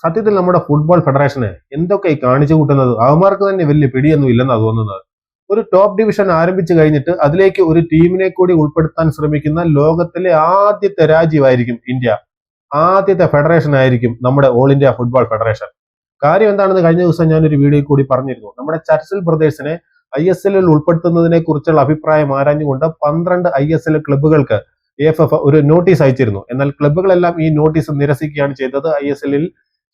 സത്യത്തിൽ നമ്മുടെ ഫുട്ബോൾ ഫെഡറേഷന് എന്തൊക്കെ ഈ കാണിച്ചു കൂട്ടുന്നത്? അവന്മാർക്ക് തന്നെ വലിയ പിടിയൊന്നും ഇല്ലെന്നാണ് തോന്നുന്നത്. ഒരു ടോപ്പ് ഡിവിഷൻ ആരംഭിച്ചു കഴിഞ്ഞിട്ട് അതിലേക്ക് ഒരു ടീമിനെ കൂടി ഉൾപ്പെടുത്താൻ ശ്രമിക്കുന്ന ലോകത്തിലെ ആദ്യത്തെ രാജ്യമായിരിക്കും ഇന്ത്യ. ആദ്യത്തെ ഫെഡറേഷൻ ആയിരിക്കും നമ്മുടെ ഓൾ ഇന്ത്യ ഫുട്ബോൾ ഫെഡറേഷൻ. കാര്യം എന്താണെന്ന് കഴിഞ്ഞ ദിവസം ഞാനൊരു വീഡിയോയിൽ കൂടി പറഞ്ഞിരുന്നു. നമ്മുടെ ചർച്ചിൽ ബ്രദേഴ്സിനെ ISL-ൽ ഉൾപ്പെടുത്തുന്നതിനെ കുറിച്ചുള്ള അഭിപ്രായം ആരാഞ്ഞുകൊണ്ട് 12 ISL ക്ലബ്ബുകൾക്ക് AFF ഒരു നോട്ടീസ് അയച്ചിരുന്നു. എന്നാൽ ക്ലബ്ബുകളെല്ലാം ഈ നോട്ടീസ് നിരസിക്കുകയാണ് ചെയ്തത്. ISL-ൽ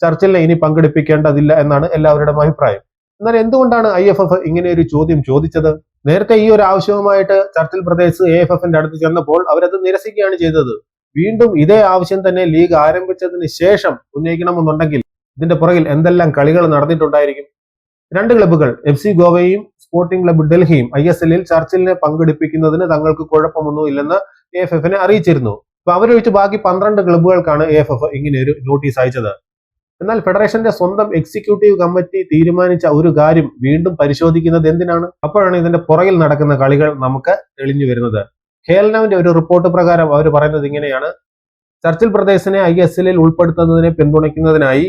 ചർച്ചിലിനെ ഇനി പങ്കെടുപ്പിക്കേണ്ടതില്ല എന്നാണ് എല്ലാവരുടെയും അഭിപ്രായം. എന്നാൽ എന്തുകൊണ്ടാണ് IFF ഇങ്ങനെ ഒരു ചോദ്യം ചോദിച്ചത്? നേരത്തെ ഈ ഒരു ആവശ്യവുമായിട്ട് ചർച്ചിൽ ബ്രദേഴ്സ് AFF-ന്റെ അടുത്ത് ചെന്നപ്പോൾ അവരത് നിരസിക്കുകയാണ് ചെയ്തത്. വീണ്ടും ഇതേ ആവശ്യം തന്നെ ലീഗ് ആരംഭിച്ചതിന് ശേഷം ഉന്നയിക്കണമെന്നുണ്ടെങ്കിൽ ഇതിന്റെ പുറകിൽ എന്തെല്ലാം കളികൾ നടന്നിട്ടുണ്ടായിരിക്കും. 2 ക്ലബ്ബുകൾ FC ഗോവയും സ്പോർട്ടിംഗ് ക്ലബ്ബ് ഡൽഹിയും ISL-ൽ ചർച്ചിലിനെ പങ്കെടുപ്പിക്കുന്നതിന് തങ്ങൾക്ക് കുഴപ്പമൊന്നും ഇല്ലെന്ന് AFF-നെ അറിയിച്ചിരുന്നു. അപ്പൊ അവരൊഴിച്ച് ബാക്കി 12 ക്ലബ്ബുകൾക്കാണ് AFF ഇങ്ങനെ ഒരു നോട്ടീസ് അയച്ചത്. എന്നാൽ ഫെഡറേഷന്റെ സ്വന്തം എക്സിക്യൂട്ടീവ് കമ്മിറ്റി തീരുമാനിച്ച ഒരു കാര്യം വീണ്ടും പരിശോധിക്കുന്നത് എന്തിനാണ്? അപ്പോഴാണ് ഇതിന്റെ പുറകിൽ നടക്കുന്ന കളികൾ നമുക്ക് തെളിഞ്ഞു വരുന്നത്. ഹേൽനവിന്റെ ഒരു റിപ്പോർട്ട് പ്രകാരം അവർ പറയുന്നത് ഇങ്ങനെയാണ്: ചർച്ചിൽ ബ്രദേഴ്സിനെ ISL-ൽ ഉൾപ്പെടുത്തുന്നതിനെ പിന്തുണയ്ക്കുന്നതിനായി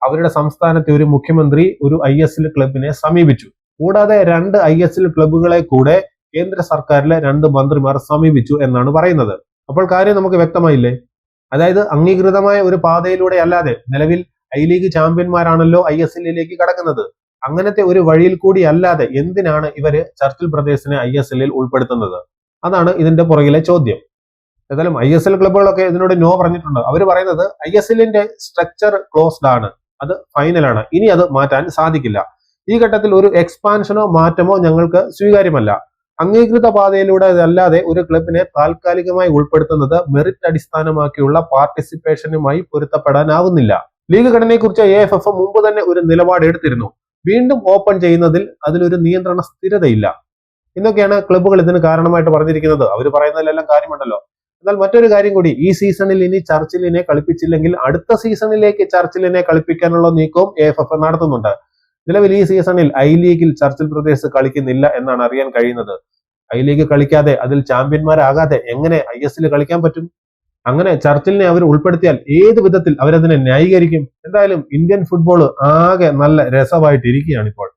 അവരുടെ സംസ്ഥാനത്തെ ഒരു മുഖ്യമന്ത്രി ഒരു ISL ക്ലബിനെ സമീപിച്ചു. കൂടാതെ 2 ISL ക്ലബ്ബുകളെ കൂടെ കേന്ദ്ര സർക്കാരിലെ 2 മന്ത്രിമാർ സമീപിച്ചു എന്നാണ് പറയുന്നത്. അപ്പോൾ കാര്യം നമുക്ക് വ്യക്തമായില്ലേ? അതായത് അംഗീകൃതമായ ഒരു പാതയിലൂടെ അല്ലാതെ, നിലവിൽ ലീഗ് ചാമ്പ്യന്മാരാണല്ലോ ISL-ലേക്ക് കടക്കുന്നത്, അങ്ങനത്തെ ഒരു വഴിയിൽ കൂടി അല്ലാതെ എന്തിനാണ് ഇവര് ചർച്ചിൽ ബ്രദേഴ്സിനെ ISL-ൽ ഉൾപ്പെടുത്തുന്നത്? അതാണ് ഇതിന്റെ പുറകിലെ ചോദ്യം. ഏതായാലും ISL ക്ലബ്ബുകളൊക്കെ ഇതിനോട് നോ പറഞ്ഞിട്ടുണ്ട്. അവർ പറയുന്നത് ISL-ന്റെ സ്ട്രക്ചർ ക്ലോസ്ഡ് ആണ്, അത് ഫൈനലാണ്, ഇനി അത് മാറ്റാൻ സാധിക്കില്ല. ഈ ഘട്ടത്തിൽ ഒരു എക്സ്പാൻഷനോ മാറ്റമോ ഞങ്ങൾക്ക് സ്വീകാര്യമല്ല. അംഗീകൃത പാതയിലൂടെ അല്ലാതെ ഒരു ക്ലബിനെ താൽക്കാലികമായി ഉൾപ്പെടുത്തുന്നത് മെറിറ്റ് അടിസ്ഥാനമാക്കിയുള്ള പാർട്ടിസിപ്പേഷനുമായി പൊരുത്തപ്പെടാനാവുന്നില്ല. ലീഗ് ഘടനയെക്കുറിച്ച് AFF മുമ്പ് തന്നെ ഒരു നിലപാട് എടുത്തിരുന്നു. വീണ്ടും ഓപ്പൺ ചെയ്യുന്നതിൽ അതിലൊരു നിയന്ത്രണ സ്ഥിരതയില്ല എന്നൊക്കെയാണ് ക്ലബ്ബുകൾ ഇതിന് കാരണമായിട്ട് പറഞ്ഞിരിക്കുന്നത്. അവർ പറയുന്നതിലെല്ലാം കാര്യമുണ്ടല്ലോ. എന്നാൽ മറ്റൊരു കാര്യം കൂടി, ഈ സീസണിൽ ഇനി ചർച്ചിലിനെ കളിപ്പിച്ചില്ലെങ്കിൽ അടുത്ത സീസണിലേക്ക് ചർച്ചിലിനെ കളിപ്പിക്കാനുള്ള നീക്കവും AFF നടത്തുന്നുണ്ട്. നിലവിൽ ഈ സീസണിൽ ലീഗിൽ ചർച്ചിൽ ബ്രദേഴ്സ് കളിക്കുന്നില്ല എന്നാണ് അറിയാൻ കഴിയുന്നത്. ലീഗ് കളിക്കാതെ, അതിൽ ചാമ്പ്യന്മാരാകാതെ എങ്ങനെ ISL കളിക്കാൻ പറ്റും? അങ്ങനെ ചർച്ചിലിനെ അവർ ഉൾപ്പെടുത്തിയാൽ ഏത് വിധത്തിൽ അവരതിനെ ന്യായീകരിക്കും? എന്തായാലും ഇന്ത്യൻ ഫുട്ബോൾ ആകെ നല്ല രസമായിട്ടിരിക്കുകയാണ് ഇപ്പോൾ.